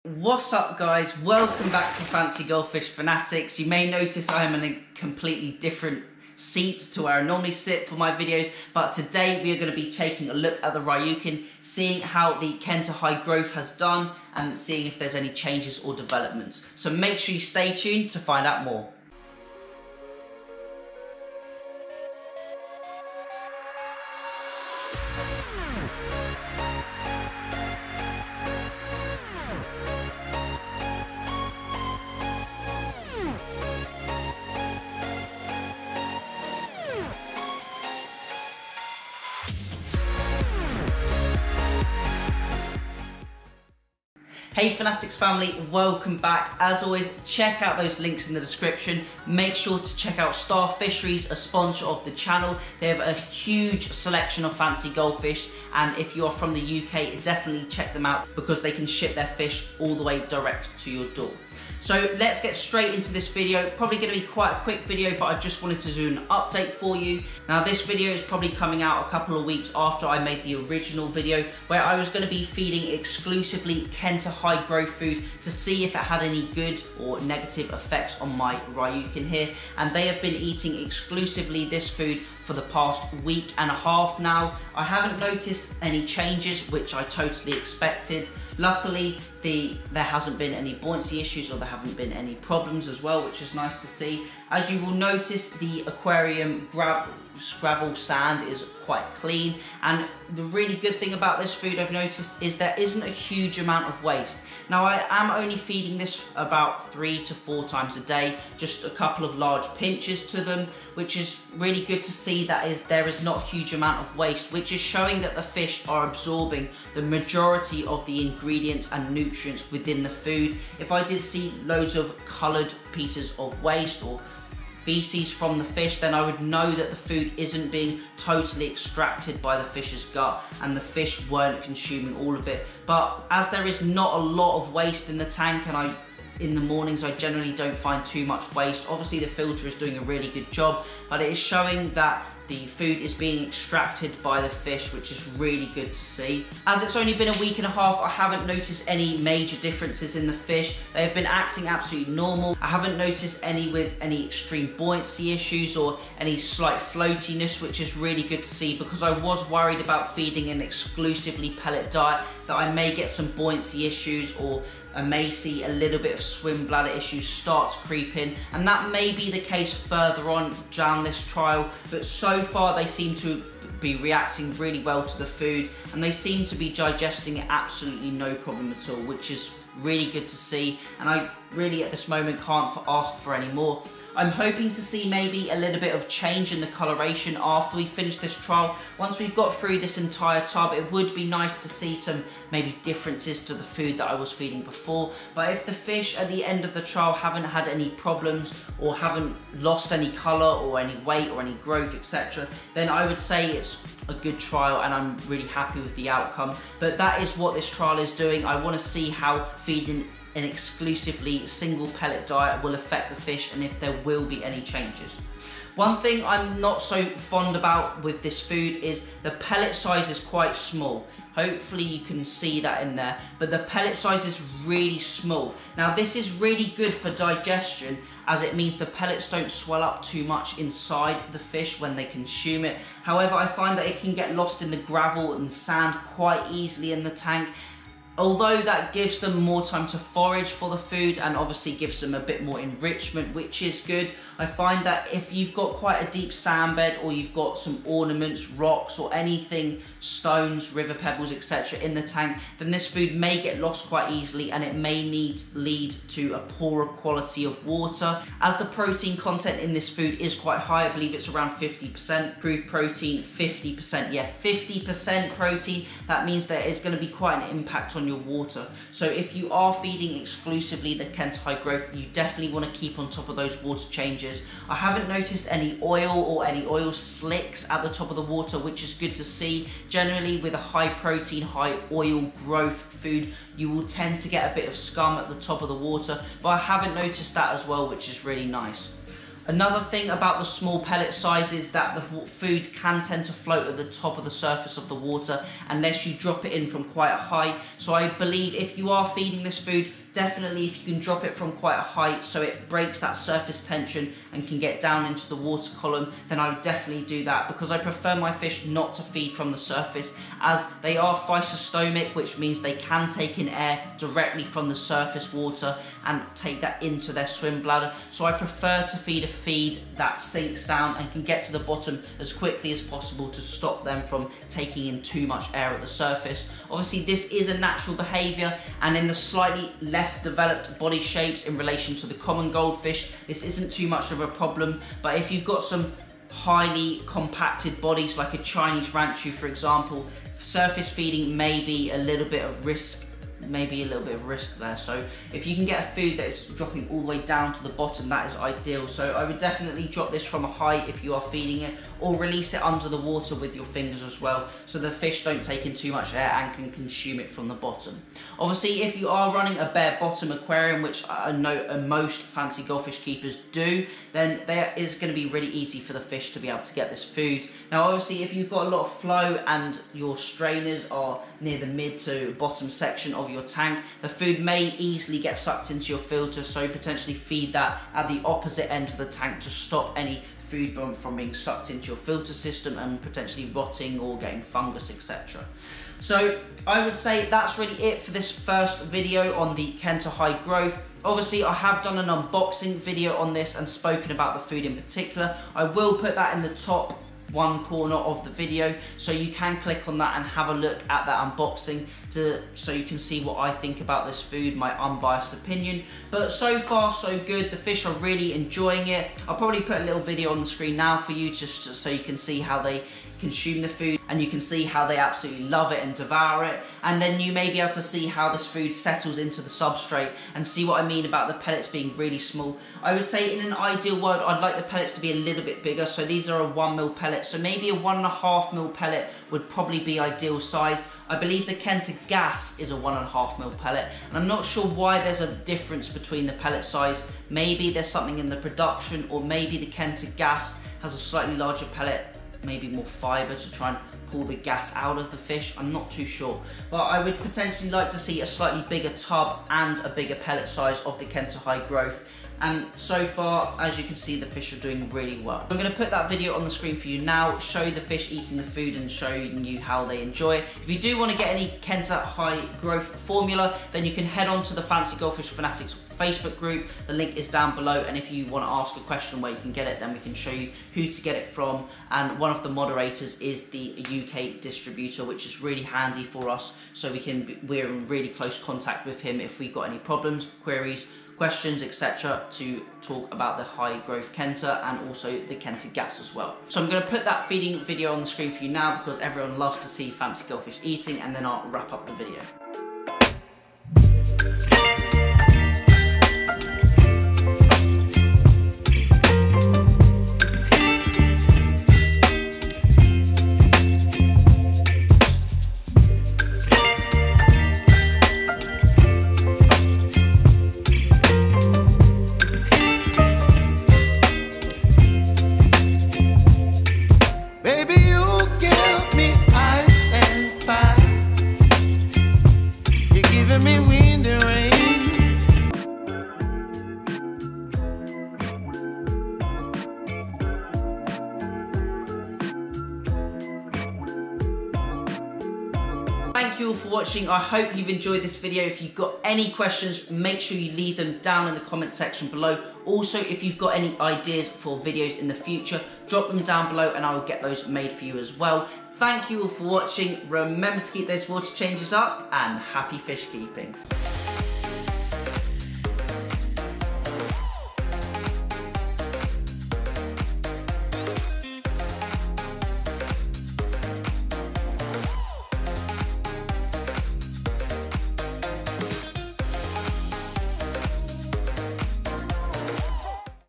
What's up guys, welcome back to Fancy Goldfish Fanatics. You may notice I am in a completely different seat to where I normally sit for my videos, but today we are going to be taking a look at the Ryukin, seeing how the Kenta high growth has done and seeing if there's any changes or developments. So make sure you stay tuned to find out more. Hey Fanatics family, welcome back. As always, check out those links in the description. Make sure to check out Star Fisheries, a sponsor of the channel. They have a huge selection of fancy goldfish, and if you are from the UK, definitely check them out because they can ship their fish all the way direct to your door. So let's get straight into this video. Probably going to be quite a quick video, but I just wanted to do an update for you. Now this video is probably coming out a couple of weeks after I made the original video where I was going to be feeding exclusively Kenta high growth food to see if it had any good or negative effects on my Ryukin here. And they have been eating exclusively this food for the past week and a half now. I haven't noticed any changes, which I totally expected. Luckily, there hasn't been any buoyancy issues or there haven't been any problems as well, which is nice to see. As you will notice, the aquarium gravel sand is quite clean, and the really good thing about this food I've noticed is there isn't a huge amount of waste. Now I am only feeding this about 3 to 4 times a day, just a couple of large pinches to them, which is really good to see that there is not a huge amount of waste, which is showing that the fish are absorbing the majority of the ingredients and nutrients within the food. If I did see loads of coloured pieces of waste or feces from the fish, then I would know that the food isn't being totally extracted by the fish's gut and the fish weren't consuming all of it. But as there is not a lot of waste in the tank, and in the mornings I generally don't find too much waste. Obviously the filter is doing a really good job, but it is showing that the food is being extracted by the fish, which is really good to see. As it's only been a week and a half, I haven't noticed any major differences in the fish. They have been acting absolutely normal. I haven't noticed any with any extreme buoyancy issues or any slight floatiness, which is really good to see because I was worried about feeding an exclusively pellet diet that I may get some buoyancy issues, or I may see a little bit of swim bladder issues start to creep in, and that may be the case further on down this trial, but so far they seem to be reacting really well to the food and they seem to be digesting it absolutely no problem at all, which is really good to see, and I really at this moment can't ask for any more. I'm hoping to see maybe a little bit of change in the coloration after we finish this trial. Once we've got through this entire tub, it would be nice to see some maybe differences to the food that I was feeding before. But if the fish at the end of the trial haven't had any problems or haven't lost any colour or any weight or any growth, etc., then I would say it's a good trial and I'm really happy with the outcome. But that is what this trial is doing. I want to see how feeding an exclusively single pellet diet will affect the fish and if there will be any changes. One thing I'm not so fond about with this food is the pellet size is quite small. Hopefully you can see that in there, but the pellet size is really small. Now this is really good for digestion, as it means the pellets don't swell up too much inside the fish when they consume it. However, I find that it can get lost in the gravel and sand quite easily in the tank. Although that gives them more time to forage for the food and obviously gives them a bit more enrichment, which is good. I find that if you've got quite a deep sand bed or you've got some ornaments, rocks or anything, stones, river pebbles, etc. in the tank, then this food may get lost quite easily and it may lead to a poorer quality of water. As the protein content in this food is quite high, I believe it's around 50%, approved protein 50%, yeah, 50% protein, that means there is going to be quite an impact on your water. So if you are feeding exclusively the Kenta high growth, you definitely want to keep on top of those water changes. I haven't noticed any oil or any oil slicks at the top of the water, which is good to see. Generally with a high protein, high oil growth food, you will tend to get a bit of scum at the top of the water, but I haven't noticed that as well, which is really nice. Another thing about the small pellet size is that the food can tend to float at the top of the surface of the water unless you drop it in from quite a high. So I believe if you are feeding this food, definitely if you can drop it from quite a height so it breaks that surface tension and can get down into the water column, then I would definitely do that, because I prefer my fish not to feed from the surface, as they are physostomic, which means they can take in air directly from the surface water and take that into their swim bladder. So I prefer to feed a feed that sinks down and can get to the bottom as quickly as possible to stop them from taking in too much air at the surface. Obviously this is a natural behaviour, and in the slightly less developed body shapes in relation to the common goldfish, this isn't too much of a problem. But if you've got some highly compacted bodies like a Chinese ranchu, for example, surface feeding may be a little bit of risk there. So if you can get a food that is dropping all the way down to the bottom, that is ideal. So I would definitely drop this from a height if you are feeding it, or release it under the water with your fingers as well, so the fish don't take in too much air and can consume it from the bottom. Obviously, if you are running a bare bottom aquarium, which I know most fancy goldfish keepers do, then there is going to be really easy for the fish to be able to get this food. Now obviously if you've got a lot of flow and your strainers are near the mid to bottom section of your tank, the food may easily get sucked into your filter, so potentially feed that at the opposite end of the tank to stop any food from being sucked into your filter system and potentially rotting or getting fungus, etc. So I would say that's really it for this first video on the Kenta high growth. Obviously I have done an unboxing video on this and spoken about the food in particular. I will put that in the top one corner of the video, so you can click on that and have a look at that unboxing so you can see what I think about this food, my unbiased opinion. But so far so good, the fish are really enjoying it. I'll probably put a little video on the screen now for you just so you can see how they consume the food, and you can see how they absolutely love it and devour it, and then you may be able to see how this food settles into the substrate and see what I mean about the pellets being really small. I would say in an ideal world I'd like the pellets to be a little bit bigger, so these are a 1mm pellet, so maybe a 1.5mm pellet would probably be ideal size. I believe the Kenta gas is a 1.5mm pellet, and I'm not sure why there's a difference between the pellet size. Maybe there's something in the production, or maybe the Kenta gas has a slightly larger pellet, maybe more fibre to try and pull the gas out of the fish. I'm not too sure, but I would potentially like to see a slightly bigger tub and a bigger pellet size of the Kenta high growth. And so far, as you can see, the fish are doing really well. I'm going to put that video on the screen for you now, show you the fish eating the food and showing you how they enjoy it. If you do want to get any Kenta high growth formula, then you can head on to the Fancy Goldfish Fanatics Facebook group. The link is down below, and if you want to ask a question where you can get it, then we can show you who to get it from, and one of the moderators is the UK distributor, which is really handy for us, so we're in really close contact with him if we've got any problems, queries, questions, etc., to talk about the high growth Kenta and also the Kenta gas as well. So I'm going to put that feeding video on the screen for you now, because everyone loves to see fancy goldfish eating, and then I'll wrap up the video. Thank you all for watching. I hope you've enjoyed this video. If you've got any questions, make sure you leave them down in the comment section below. Also, if you've got any ideas for videos in the future, drop them down below and I will get those made for you as well. Thank you all for watching. Remember to keep those water changes up, and happy fish keeping.